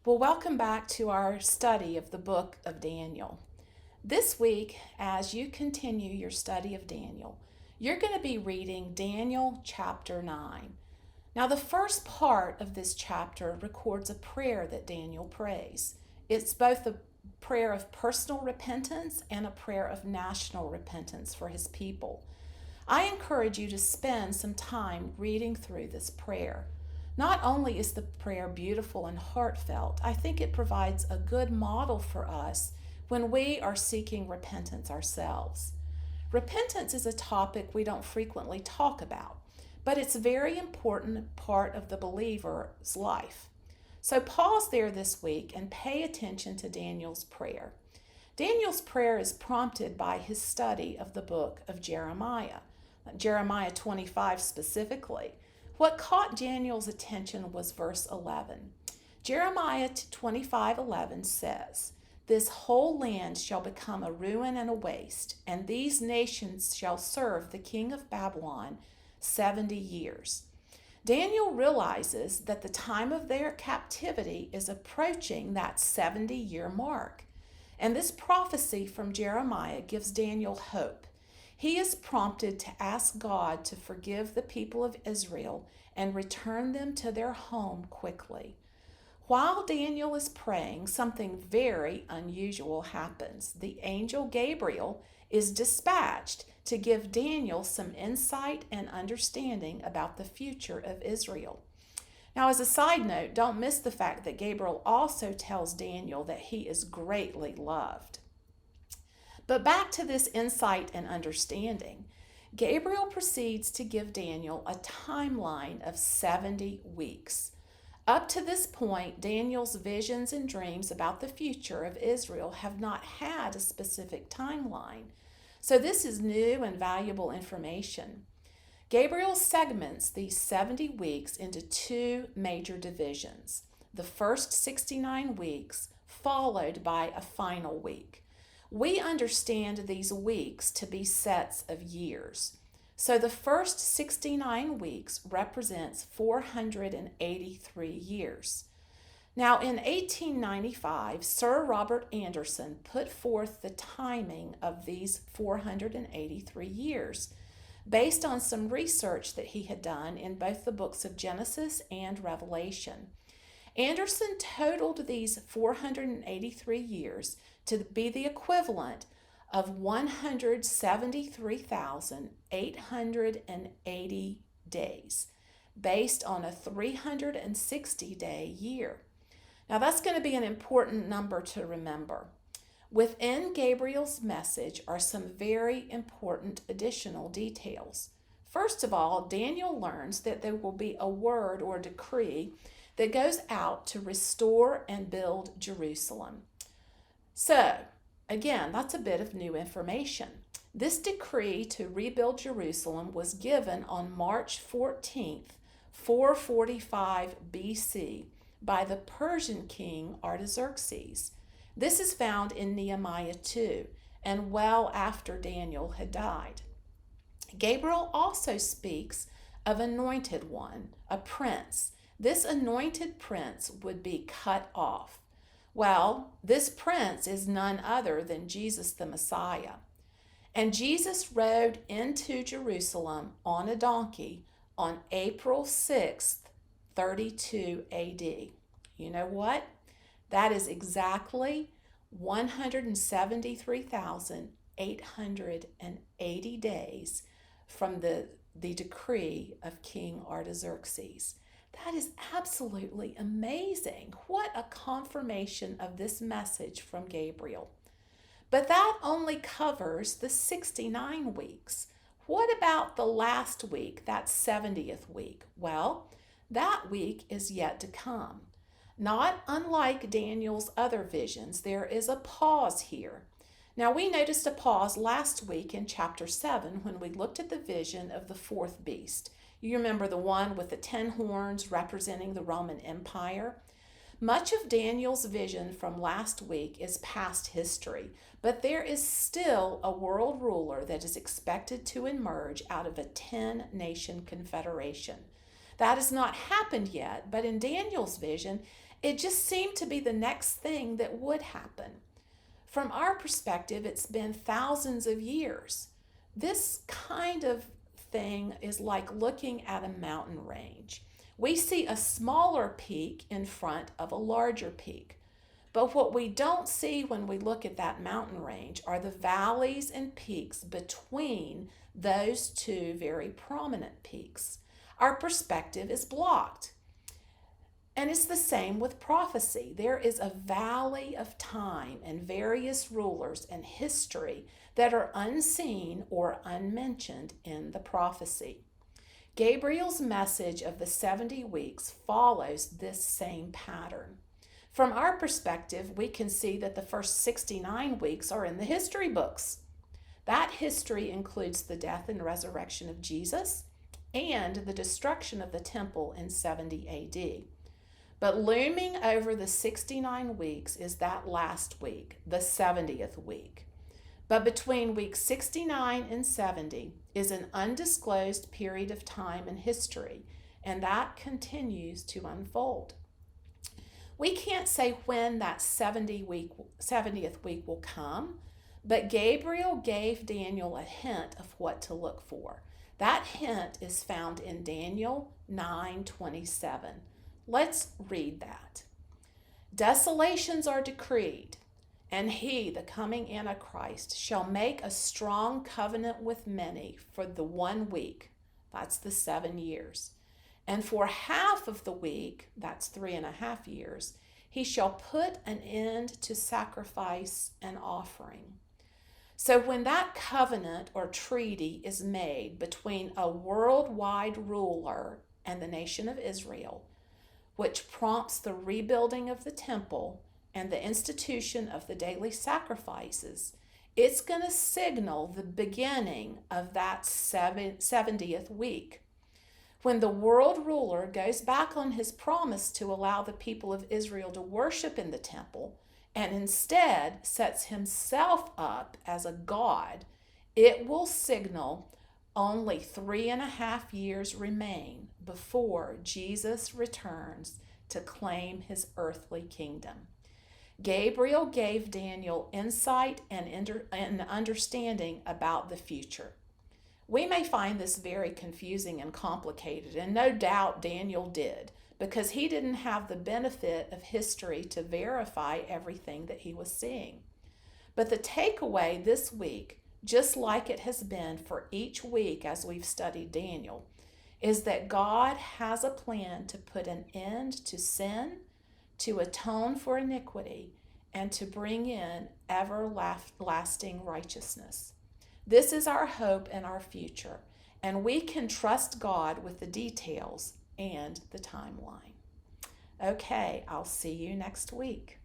Well, welcome back to our study of the book of Daniel. This week, as you continue your study of Daniel, you're going to be reading Daniel chapter 9. Now, the first part of this chapter records a prayer that Daniel prays. It's both a prayer of personal repentance and a prayer of national repentance for his people. I encourage you to spend some time reading through this prayer. Not only is the prayer beautiful and heartfelt, I think it provides a good model for us when we are seeking repentance ourselves. Repentance is a topic we don't frequently talk about, but it's a very important part of the believer's life. So pause there this week and pay attention to Daniel's prayer. Daniel's prayer is prompted by his study of the book of Jeremiah, Jeremiah 25 specifically. What caught Daniel's attention was verse 11. Jeremiah 25:11 says, "This whole land shall become a ruin and a waste, and these nations shall serve the king of Babylon 70 years." Daniel realizes that the time of their captivity is approaching that 70-year mark. And this prophecy from Jeremiah gives Daniel hope. He is prompted to ask God to forgive the people of Israel and return them to their home quickly. While Daniel is praying, something very unusual happens. The angel Gabriel is dispatched to give Daniel some insight and understanding about the future of Israel. Now, as a side note, don't miss the fact that Gabriel also tells Daniel that he is greatly loved. But back to this insight and understanding, Gabriel proceeds to give Daniel a timeline of 70 weeks. Up to this point, Daniel's visions and dreams about the future of Israel have not had a specific timeline. So this is new and valuable information. Gabriel segments these 70 weeks into two major divisions. The first 69 weeks, followed by a final week. We understand these weeks to be sets of years. So the first 69 weeks represents 483 years. Now in 1895, Sir Robert Anderson put forth the timing of these 483 years based on some research that he had done in both the books of Genesis and Revelation. Anderson totaled these 483 years to be the equivalent of 173,880 days, based on a 360-day year. Now that's going to be an important number to remember. Within Gabriel's message are some very important additional details. First of all, Daniel learns that there will be a word or decree that goes out to restore and build Jerusalem. So, again, that's a bit of new information. This decree to rebuild Jerusalem was given on March 14th, 445 BC, by the Persian king Artaxerxes. This is found in Nehemiah 2, and well after Daniel had died. Gabriel also speaks of anointed one, a prince. This anointed prince would be cut off. Well, this prince is none other than Jesus the Messiah. And Jesus rode into Jerusalem on a donkey on April 6th, 32 AD. You know what? That is exactly 173,880 days from the decree of King Artaxerxes. That is absolutely amazing. What a confirmation of this message from Gabriel. But that only covers the 69 weeks. What about the last week, that 70th week? Well, that week is yet to come. Not unlike Daniel's other visions, there is a pause here. Now, we noticed a pause last week in chapter 7 when we looked at the vision of the fourth beast. You remember the one with the 10 horns representing the Roman Empire? Much of Daniel's vision from last week is past history, but there is still a world ruler that is expected to emerge out of a 10-nation confederation. That has not happened yet, but in Daniel's vision, It just seemed to be the next thing that would happen. From our perspective, it's been thousands of years. This kind of thing is like looking at a mountain range. We see a smaller peak in front of a larger peak. But what we don't see when we look at that mountain range are the valleys and peaks between those two very prominent peaks. Our perspective is blocked. And it's the same with prophecy. There is a valley of time and various rulers and history that are unseen or unmentioned in the prophecy. Gabriel's message of the 70 weeks follows this same pattern. From our perspective, we can see that the first 69 weeks are in the history books. That history includes the death and resurrection of Jesus and the destruction of the temple in 70 AD. But looming over the 69 weeks is that last week, the 70th week. But between week 69 and 70 is an undisclosed period of time in history, and that continues to unfold. We can't say when that 70th week will come, but Gabriel gave Daniel a hint of what to look for. That hint is found in Daniel 9:27. Let's read that. Desolations are decreed, and he, the coming Antichrist, shall make a strong covenant with many for the 1 week. That's the 7 years. And for half of the week, that's 3.5 years, he shall put an end to sacrifice and offering. So when that covenant or treaty is made between a worldwide ruler and the nation of Israel, which prompts the rebuilding of the temple and the institution of the daily sacrifices, it's going to signal the beginning of that 70th week. When the world ruler goes back on his promise to allow the people of Israel to worship in the temple and instead sets himself up as a god, it will signal only 3.5 years remain before Jesus returns to claim his earthly kingdom. Gabriel gave Daniel insight and understanding about the future. We may find this very confusing and complicated, and no doubt Daniel did, because he didn't have the benefit of history to verify everything that he was seeing. But the takeaway this week, just like it has been for each week as we've studied Daniel, is that God has a plan to put an end to sin, to atone for iniquity, and to bring in everlasting righteousness. This is our hope and our future, and we can trust God with the details and the timeline. Okay, I'll see you next week.